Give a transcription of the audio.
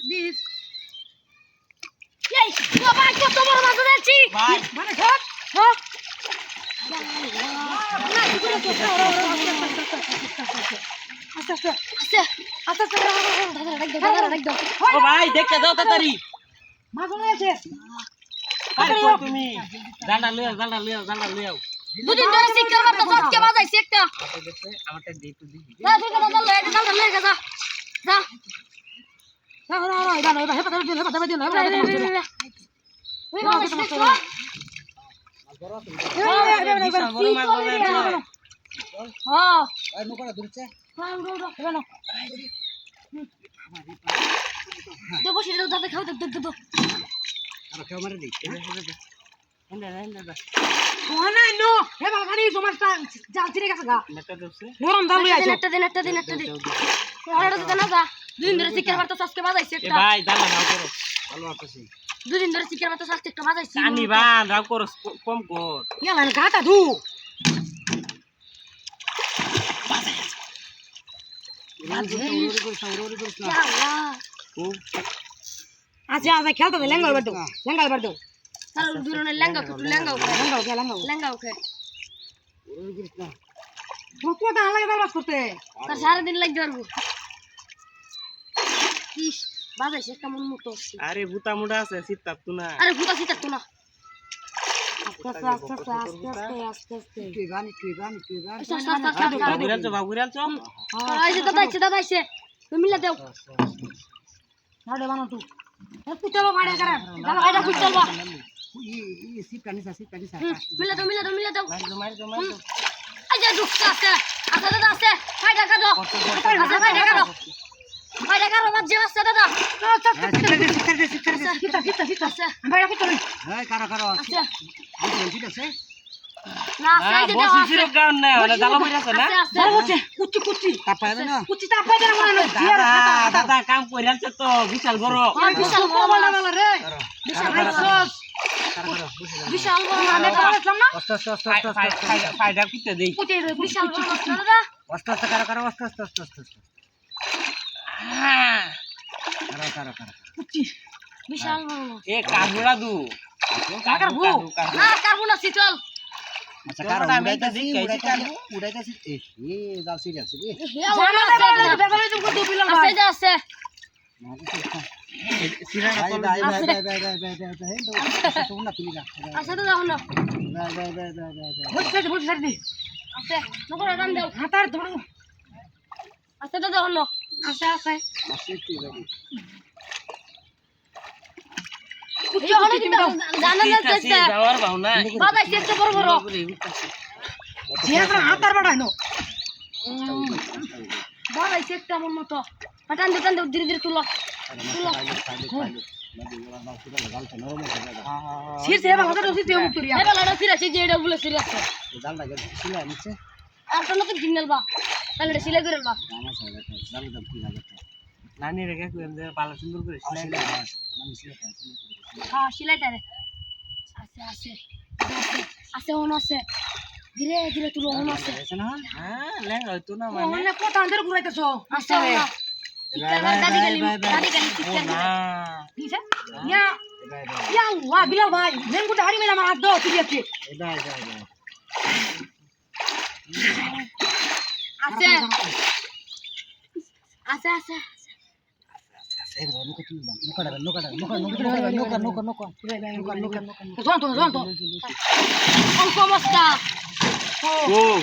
This এই বাবা কত বড় মাছ ধরেছি ভাই মানে ধর হ্যাঁ ও ভাই দেখতে দাও তাড়াতাড়ি মাছ ধরেছে আরে কই তুমি জানা লইও দুদিন ধরে শিকার মারতে আজকে বাজাইছি একটা আমারটা দে একটু দিবি যা তুই দাদা লয়ে যা লয়ে যা যা যা এটা নয় হেপা দিন ওই বাবা শিখছো হ্যাঁ আর নকরা ধরছে হ্যাঁ উড়ো দে বসে দাদা খাও দে আর কেউ মারে দিই ওনা নো হে বাবা খানি তোমার জাল ছিড়ে গেছে গা নেটা দছে নরম দাও লই আইছো একটা দিন ওরা তো না যা দুদিন ধরে শিকার মারতে আজকে বাজাইছি এ একটা ভাই জানা নাও করো ভালো আছি দুদিন ধরে শিকার মারতে আজকে একটা বাজাইছি কানি বান রাও করো কম কর ইয়ালা গাটা ধু আচ্ছা আচ্ছা খেলতে দে লেঙ্গা বাড়তো তাহলে দুজনের লেঙ্গা ওকে ভুকুটা লাগে বাস করতে তার সারা দিন লাগবে পারবো ইস বাজাইছে একটা মন মতো আরে ভূতা মুড়া আছে সিত্তাপ তো না আরে ভুতা সিটা না আস্তে তুই গান বাগুরাল চো আইছে দাদা আইছে তুমি মিলা দেও নাড়ে বানো তুই কুচলো মারে করে দাদা এটা কুচলবা মিলা দাও আইজা দুঃখ আছে দাদা আছে ভাই টাকা দাও ভাই টাকা বাদ যে আছে দাদা ভাই রাখি তুই আচ্ছা না সাইডে দাও বসি ফিরে গান না ওলা জালা মারি আছে না কুচি তাপায় না কুচি তাপায় না মনে দাদা কাম কইরাছে তো বিশাল বড় বিশাল বড় রে বিশাল বড় আমি বললাম না ফায়দা কিতে দেই কুচি বিশাল বড় দাদা আস্তে কারো আস্তে কুচি বিশাল বড় এ কাগুড়া দু কারবু না কারবু না সিচল আচ্ছা কারো উড়াইতাছি এ জাল সিরিয়াস রে জানা বেবালে তুমি কত বিল ভাই আছে সিরাটা তো আছে তো দেখো না বুঝছ দি আছে নকর রান দাও হাতার ধরো আছে তো দেখো না আছে কি যাবে কুচি হলো কিন্তু জানা না চেষ্টা যাওয়ার ভাবনা বাবা চেষ্টা বড় যে হাতার বাড়াইনো বাবা চেষ্টা মন মতো টান দে ধীরে তুলো সির সে বাবা তো সিতে উতরিয়া এ বালাটা সিরা সে যেটা বলে সিরিয়াস জালটা গেছে সিলা নিচে আর তো নতুন সিগন্যাল বা তাহলে সিলাই করে বা নানি রেখে কইম যে পালা সুন্দর করে সিলাই হ্যাঁ সিলাইটা রে আছে ওন আছে ধীরে তুলো ওন আছে হ্যাঁ লেঙ্গা হইতো না মানে ওনে কত আন্দর ঘুরাইতেছো আছে দাদি গেলি না ইয়া ওয়া বিলাল ভাই লেঙ্গুটা হারি মেলা মার দাও তুই আছে আছে Zonto. Ang kumusta? Oh.